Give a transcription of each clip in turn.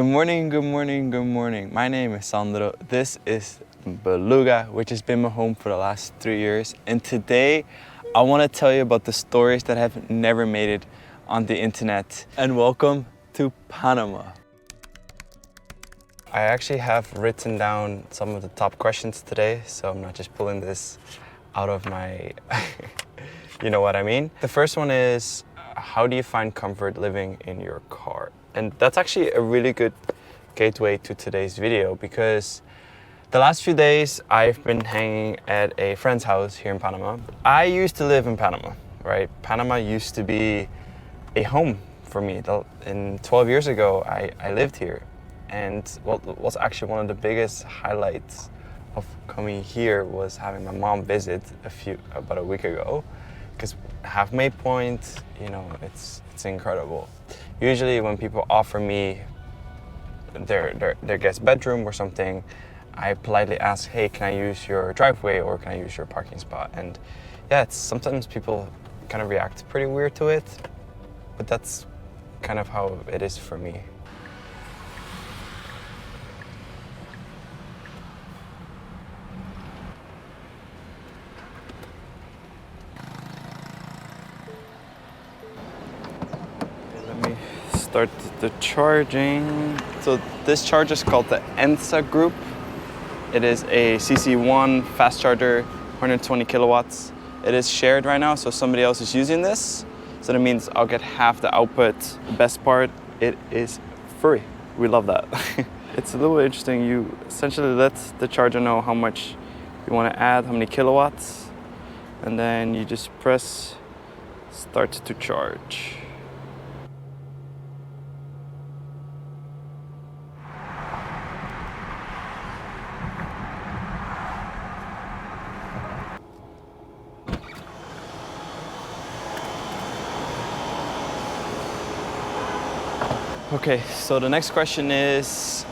morning, good morning, good morning. My name is Sandro. This is Beluga, which has been my home for the last 3 years. And today I want to tell you about the stories that have never made it on the internet. And welcome to Panama. I actually have written down some of the top questions today, so I'm not just pulling this out of my, you know what I mean? The first one is, how do you find comfort living in your car? And that's actually a really good gateway to today's video, because the last few days I've been hanging at a friend's house here in Panama. I used to live in Panama, right? Panama used to be a home for me. 12 years ago, I lived here. And what was actually one of the biggest highlights of coming here was having my mom visit about a week ago, because halfway point, you know, it's incredible. Usually when people offer me their guest bedroom or something, I politely ask, hey, can I use your driveway or can I use your parking spot? And yeah, sometimes people kind of react pretty weird to it, but that's kind of how it is for me. Start the charging. So this charger is called the ENSA group. It is a CC1 fast charger, 120 kilowatts. It is shared right now, so somebody else is using this. So that means I'll get half the output. The best part, it is free. We love that. It's a little interesting. You essentially let the charger know how much you want to add, how many kilowatts, and then you just press start to charge. Okay, so the next question is,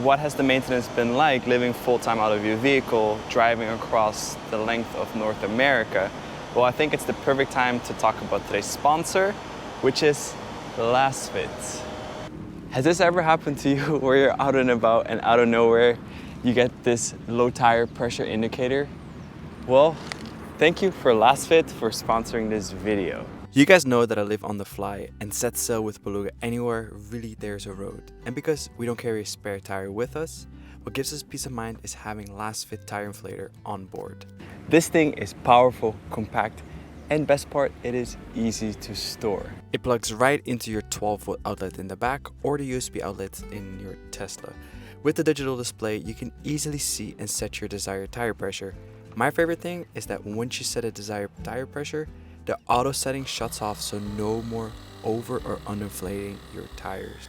what has the maintenance been like living full-time out of your vehicle, driving across the length of North America? Well, I think it's the perfect time to talk about today's sponsor, which is LastFit. Has this ever happened to you where you're out and about and out of nowhere you get this low tire pressure indicator? Well, thank you for LastFit for sponsoring this video. You guys know that I live on the fly and set sail with Beluga anywhere really there's a road. And because we don't carry a spare tire with us, what gives us peace of mind is having LastFit tire inflator on board. This thing is powerful, compact, and best part, it is easy to store. It plugs right into your 12-volt outlet in the back or the USB outlets in your ts.la. With the digital display, you can easily see and set your desired tire pressure. My favorite thing is that once you set a desired tire pressure, the auto setting shuts off, so no more over or underinflating your tires.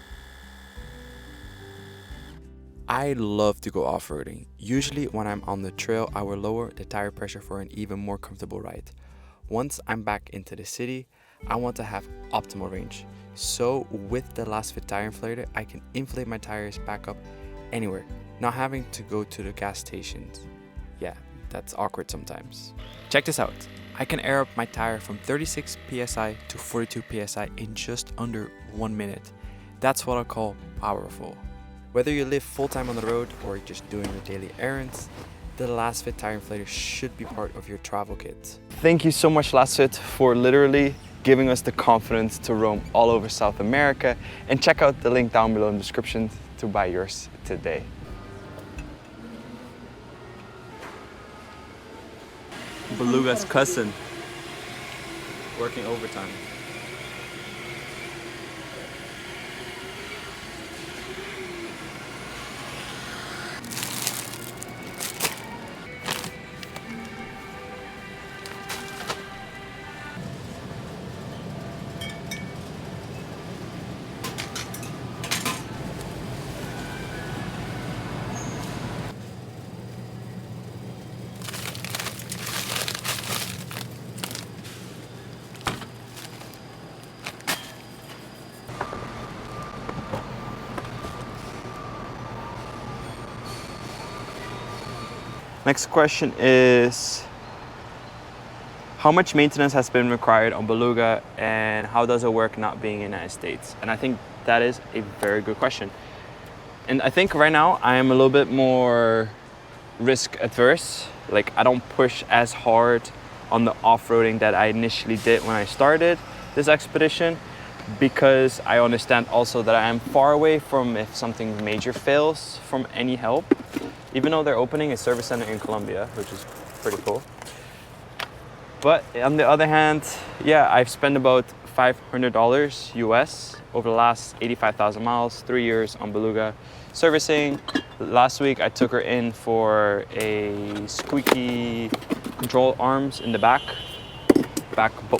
I love to go off-roading. Usually when I'm on the trail, I will lower the tire pressure for an even more comfortable ride. Once I'm back into the city, I want to have optimal range. So with the LastFit tire inflator, I can inflate my tires back up anywhere, not having to go to the gas stations. Yeah, that's awkward sometimes. Check this out. I can air up my tire from 36 psi to 42 psi in just under 1 minute. That's what I call powerful. Whether you live full-time on the road or just doing your daily errands, the LastFit tire inflator should be part of your travel kit. Thank you so much, LastFit, for literally giving us the confidence to roam all over South America. And check out the link down below in the description to buy yours today. Beluga's cousin, working overtime. Next question is, how much maintenance has been required on Beluga and how does it work not being in the United States? And I think that is a very good question. And I think right now I am a little bit more risk adverse. Like I don't push as hard on the off-roading that I initially did when I started this expedition, because I understand also that I am far away from if something major fails from any help, even though they're opening a service center in Colombia, which is pretty cool. But on the other hand, yeah, I've spent about $500 US over the last 85,000 miles, 3 years on Beluga servicing. Last week I took her in for a squeaky control arms in the back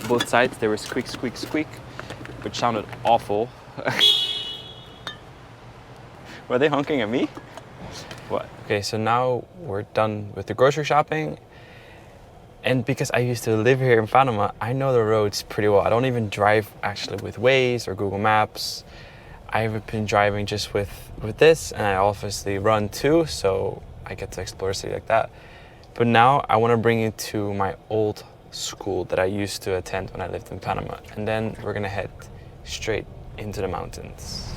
both sides. They were squeak, squeak, squeak, which sounded awful. Were they honking at me? What? Okay, so now we're done with the grocery shopping. And because I used to live here in Panama, I know the roads pretty well. I don't even drive actually with Wez or Google Maps. I've been driving just with this, and I obviously run too, so I get to explore the city like that. But now I want to bring you to my old school that I used to attend when I lived in Panama. And then we're gonna head straight into the mountains.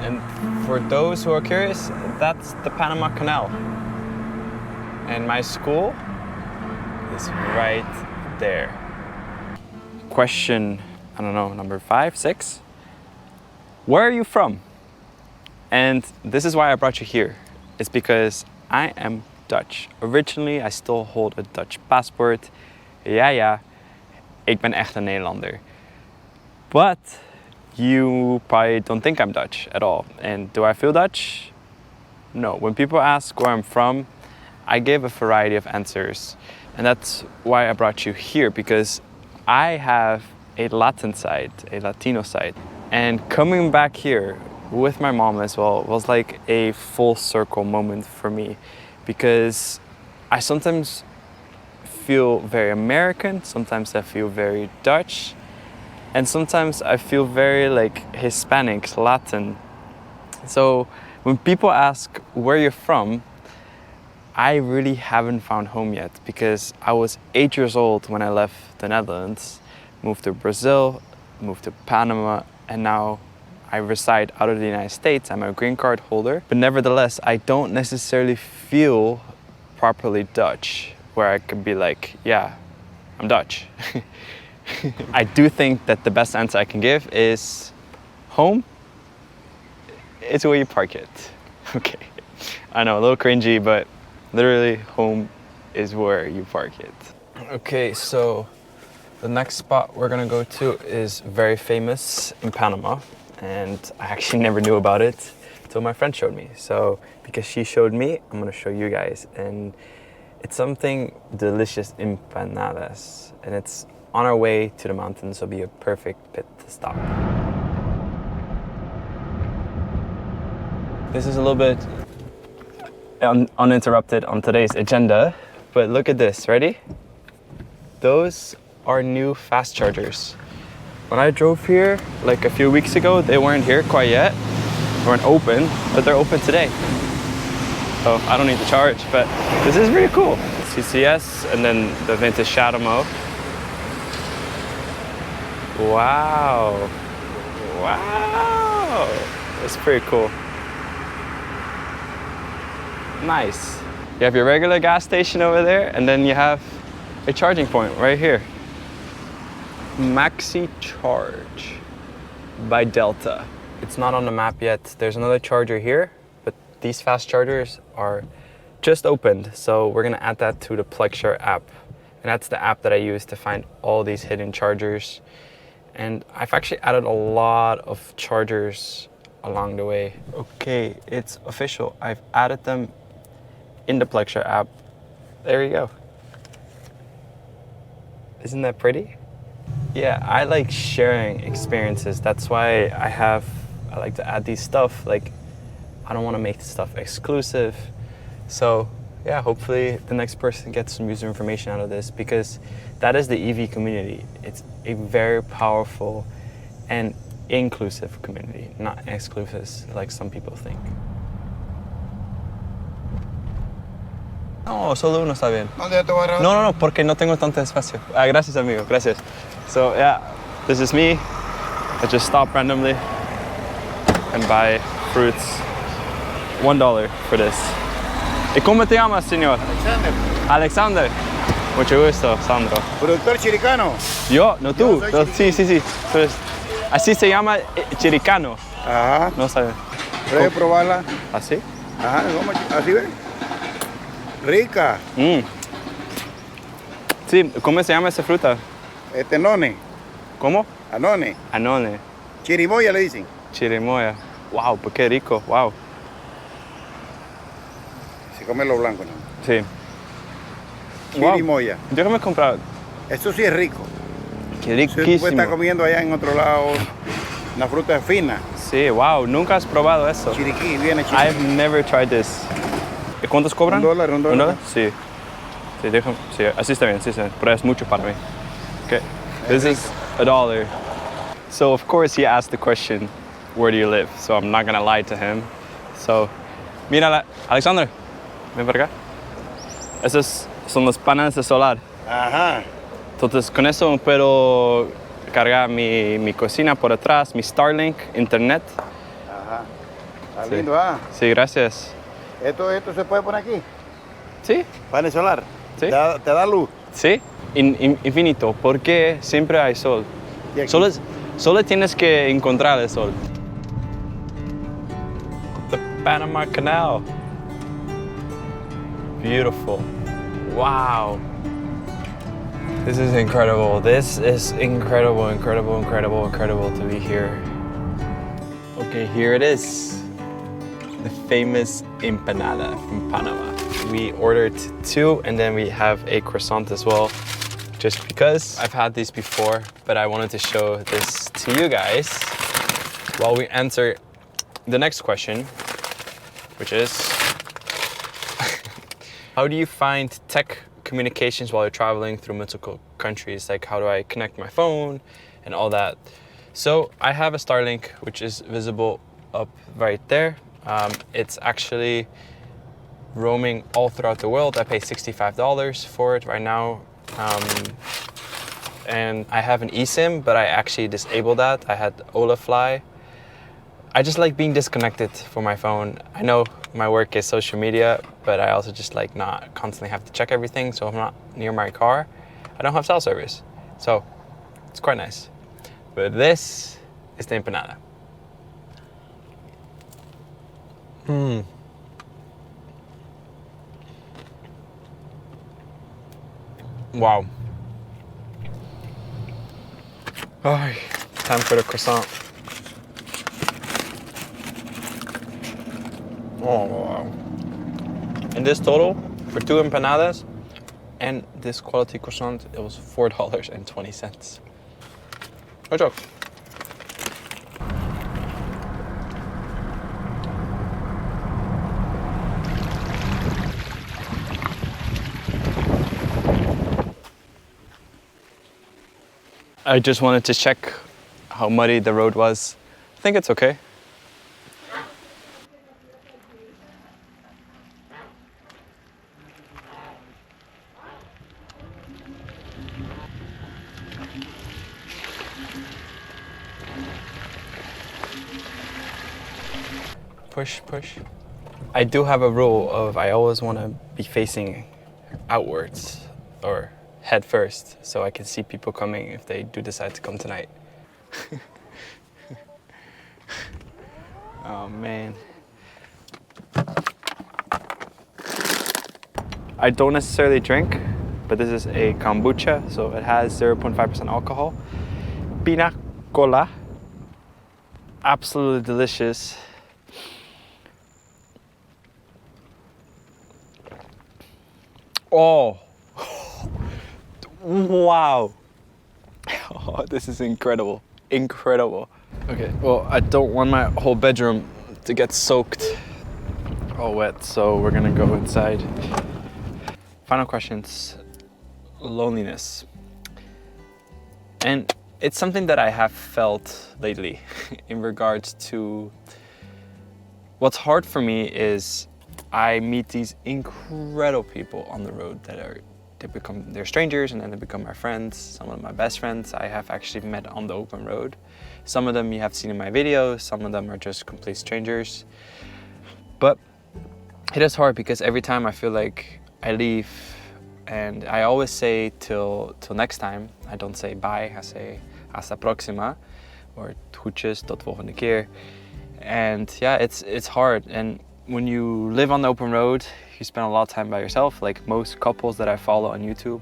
And for those who are curious, that's the Panama Canal. And my school is right there. Question, I don't know, number 5, 6. Where are you from? And this is why I brought you here. It's because I am Dutch. Originally, I still hold a Dutch passport. Ja, ik ben echt een Nederlander. But you probably don't think I'm Dutch at all. And do I feel Dutch? No. When people ask where I'm from, I give a variety of answers. And that's why I brought you here, because I have a Latin side, a Latino side. And coming back here with my mom as well was like a full circle moment for me, because I sometimes feel very American, sometimes I feel very Dutch, and sometimes I feel very like Hispanic, Latin. So when people ask where you're from, I really haven't found home yet, because I was 8 years old when I left the Netherlands, moved to Brazil, moved to Panama, and now I reside out of the United States. I'm a green card holder, but nevertheless, I don't necessarily feel properly Dutch, where I could be like, yeah, I'm Dutch. I do think that the best answer I can give is home. It's where you park it. Okay, I know, a little cringy, but literally home is where you park it. Okay, so the next spot we're gonna go to is very famous in Panama, and I actually never knew about it until my friend showed me. So because she showed me, I'm gonna show you guys, and it's something delicious, empanadas, and it's on our way to the mountains, so it'll be a perfect pit to stop. This is a little bit uninterrupted on today's agenda, but look at this, ready? Those are new fast chargers. When I drove here like a few weeks ago, they weren't here quite yet, weren't open, but they're open today. So I don't need to charge, but this is really cool. CCS and then the vintage shadow mode. Wow, wow, that's pretty cool. Nice. You have your regular gas station over there, and then you have a charging point right here. Maxi Charge by Delta. It's not on the map yet. There's another charger here, but these fast chargers are just opened, so we're gonna add that to the PlugShare app. And that's the app that I use to find all these hidden chargers. And I've actually added a lot of chargers along the way. Okay, it's official. I've added them in the PlugShare app. There you go. Isn't that pretty? Yeah, I like sharing experiences. That's why I like to add these stuff. Like, I don't want to make this stuff exclusive. So yeah, hopefully the next person gets some user information out of this, because that is the EV community. It's a very powerful and inclusive community, not exclusive like some people think. No, solo uno está bien. No, porque no tengo tanto espacio. Gracias, amigo, gracias. So yeah, this is me. I just stop randomly and buy fruits. $1 for this. ¿Y cómo te llamas, señor? Alexander. Mucho gusto, Sandro. ¿Productor chiricano? Yo, no tú. Yo soy Sí. Entonces, así se llama chiricano. Ajá. No sabes. ¿Puedes probarla? ¿Así? Ajá, así ves. Rica. Sí, ¿cómo se llama esa fruta? None. ¿Cómo? Anone. Anone. Chirimoya le dicen. Chirimoya. Wow, pues qué rico. Wow. Se come lo blanco, ¿no? Sí. Chirimoya. Yo que me he comprado. Eso sí es rico. Qué riquísimo. Tú puedes estar comiendo allá en otro lado una fruta fina. Sí, wow. Nunca has probado eso. Chiriquí, viene chiriquí. I've never tried this. ¿Y cuántos cobran? $1. Sí. Sí, déjame. Sí, así está bien, pero es mucho para mí. Okay. This is $1. So of course he asked the question, where do you live? So I'm not gonna lie to him. So, mira, Alexander, ven para acá. Esos son los paneles de solar. Ajá. Entonces con eso puedo cargar mi cocina por atrás, mi Starlink, internet. Ajá. Está Sí. lindo, ¿ah? Sí, gracias. ¿Esto se puede poner aquí? Sí, Panel solar. Sí. Te da luz. sí, infinito, porque siempre hay sol. ¿Y aquí? Solo tienes que encontrar el sol. The Panama Canal. Beautiful. Wow. This is incredible. This is incredible to be here. Okay, here it is. The famous empanada from Panama. We ordered 2 and then we have a croissant as well. Just because I've had these before, but I wanted to show this to you guys while we answer the next question, which is how do you find tech communications while you're traveling through multiple countries? Like, how do I connect my phone and all that? So I have a Starlink, which is visible up right there. It's actually roaming all throughout the world. I pay $65 for it right now. And I have an eSIM, but I actually disabled that. I had Olafly. I just like being disconnected from my phone. I know my work is social media, but I also just like not constantly have to check everything. So if I'm not near my car, I don't have cell service. So it's quite nice. But this is the empanada. Wow. Oh, time for the croissant. Oh, wow. And this total, for 2 empanadas and this quality croissant, it was $4.20. No joke. I just wanted to check how muddy the road was. I think it's okay. Push, push. I do have a rule of I always want to be facing outwards or head first so I can see people coming if they do decide to come tonight. Oh man. I don't necessarily drink, but this is a kombucha, so it has 0.5% alcohol. Pina cola. Absolutely delicious. Oh, wow. Oh, this is incredible, incredible. Okay, well, I don't want my whole bedroom to get soaked all wet, so we're gonna go inside. Final questions, loneliness. And it's something that I have felt lately in regards to what's hard for me is I meet these incredible people on the road they're strangers and then they become my friends. Some of my best friends I have actually met on the open road. Some of them you have seen in my videos, some of them are just complete strangers. But it is hard because every time I feel like I leave, and I always say till next time. I don't say bye, I say hasta próxima, or groetjes tot volgende keer. And yeah, it's hard. And when you live on the open road, you spend a lot of time by yourself. Like most couples that I follow on YouTube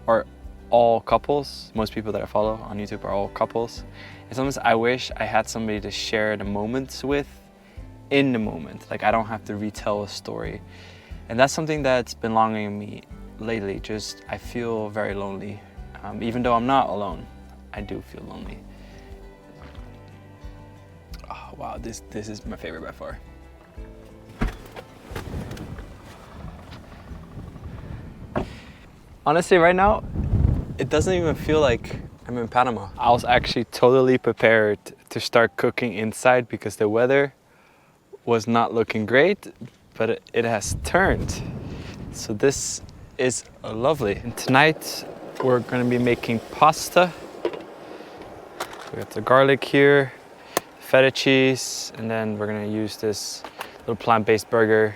are all couples. Most people that I follow on YouTube are all couples. And sometimes I wish I had somebody to share the moments with in the moment. Like I don't have to retell a story. And that's something that's been longing me lately. Just, I feel very lonely. Even though I'm not alone, I do feel lonely. Oh, wow, this is my favorite by far. Honestly, right now, it doesn't even feel like I'm in Panama. I was actually totally prepared to start cooking inside because the weather was not looking great, but it has turned. So this is lovely. And tonight, we're gonna be making pasta. We got the garlic here, feta cheese, and then we're gonna use this little plant-based burger.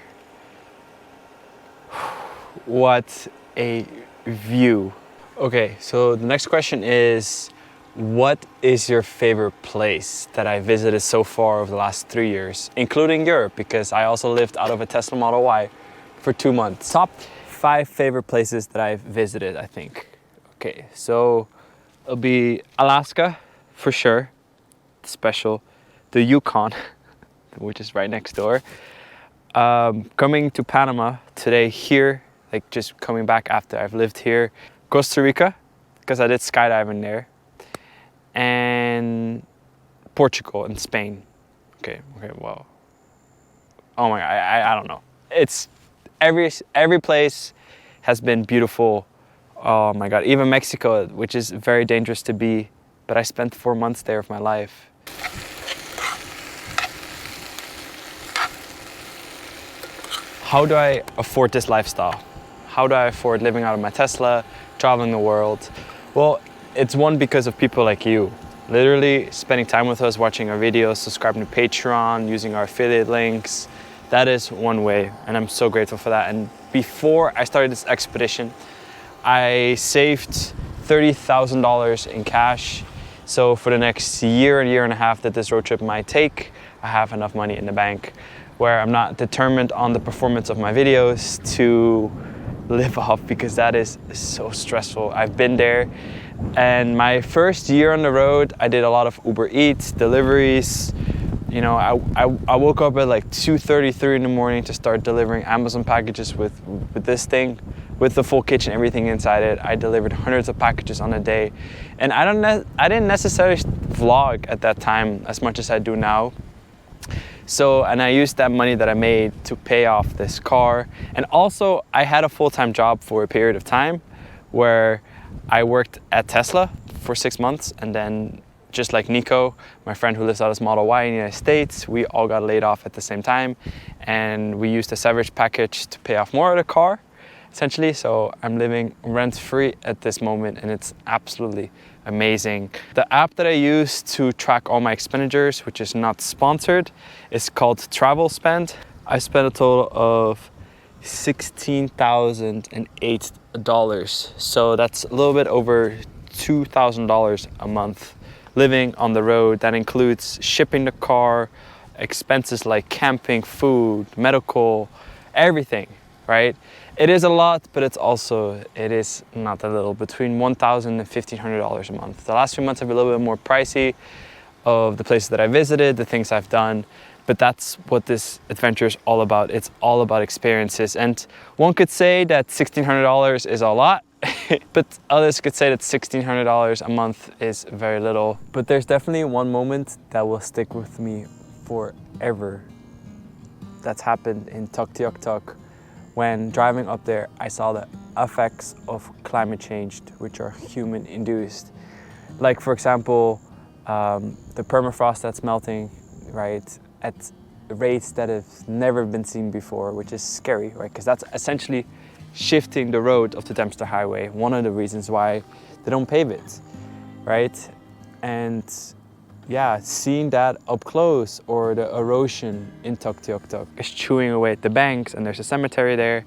What a view. Okay, so the next question is, what is your favorite place that I visited so far over the last 3 years, including Europe, because I also lived out of a Tesla Model Y for 2 months. Top 5 favorite places that I've visited, I think. Okay, so it'll be Alaska, for sure, special. The Yukon, which is right next door. Coming to Panama today here, like just coming back after I've lived here. Costa Rica, because I did skydiving there. And Portugal and Spain. Okay, well. Oh my God, I don't know. It's every place has been beautiful. Oh my God, even Mexico, which is very dangerous to be, but I spent 4 months there of my life. How do I afford this lifestyle? How do I afford living out of my Tesla, traveling the world? Well, it's one because of people like you. Literally spending time with us, watching our videos, subscribing to Patreon, using our affiliate links. That is one way, and I'm so grateful for that. And before I started this expedition, I saved $30,000 in cash. So for the next year and a half that this road trip might take, I have enough money in the bank where I'm not determined on the performance of my videos to live off, because that is so stressful. I've been there, and my first year on the road, I did a lot of Uber Eats, deliveries. You know, I woke up at like 2:33 in the morning to start delivering Amazon packages with this thing, with the full kitchen, everything inside it. I delivered hundreds of packages on a day, and I didn't necessarily vlog at that time as much as I do now. So, and I used that money that I made to pay off this car. And also I had a full-time job for a period of time where I worked at Tesla for 6 months, and then just like Nico, my friend who lives out of Model Y in the United States, we all got laid off at the same time, and we used a severance package to pay off more of the car, essentially. So I'm living rent-free at this moment, and it's absolutely amazing. The app that I use to track all my expenditures, which is not sponsored, is called Travel Spend. I spent a total of $16,008. So that's a little bit over $2,000 a month living on the road. That includes shipping the car, expenses like camping, food, medical, everything, right? It is a lot, but it is not that little, between $1,000 and $1,500 a month. The last few months have been a little bit more pricey of the places that I visited, the things I've done, but that's what this adventure is all about. It's all about experiences. And one could say that $1,600 is a lot, but others could say that $1,600 a month is very little. But there's definitely one moment that will stick with me forever. That's happened in Tuktoyaktuk. When driving up there, I saw the effects of climate change, which are human-induced. Like for example, the permafrost that's melting, right, at rates that have never been seen before, which is scary, right? Because that's essentially shifting the road of the Dempster Highway. One of the reasons why they don't pave it, right? And yeah, seeing that up close, or the erosion in Tuktoyaktuk is chewing away at the banks, and there's a cemetery there,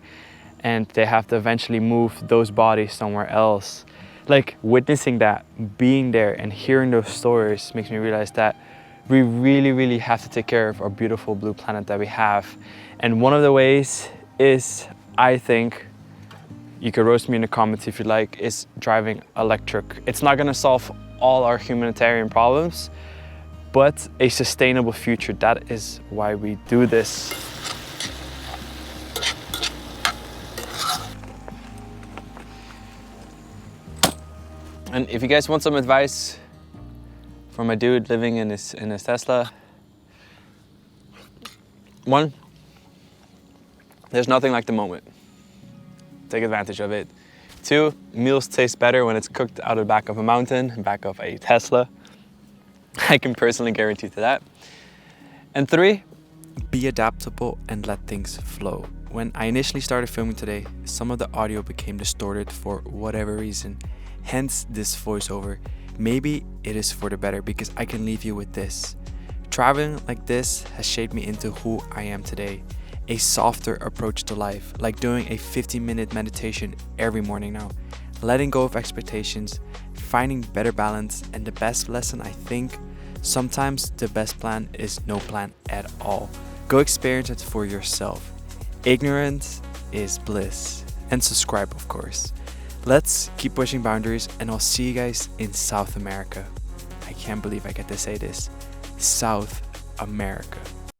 and they have to eventually move those bodies somewhere else. Like witnessing that, being there and hearing those stories makes me realize that we really have to take care of our beautiful blue planet that we have. And one of the ways is, I think, you could roast me in the comments if you like, is driving electric. It's not gonna solve all our humanitarian problems, but a sustainable future. That is why we do this. And if you guys want some advice from a dude living in his Tesla, one, there's nothing like the moment. Take advantage of it. Two, meals taste better when it's cooked out of the back of a mountain, back of a Tesla. I can personally guarantee to that. And three, be adaptable and let things flow. When I initially started filming today, some of the audio became distorted for whatever reason. Hence this voiceover. Maybe it is for the better, because I can leave you with this. Traveling like this has shaped me into who I am today. A softer approach to life, like doing a 15-minute meditation every morning now. Letting go of expectations, finding better balance, and the best lesson, I think, sometimes the best plan is no plan at all. Go experience it for yourself. Ignorance is bliss. And subscribe, of course. Let's keep pushing boundaries, and I'll see you guys in South America. I can't believe I get to say this. South America.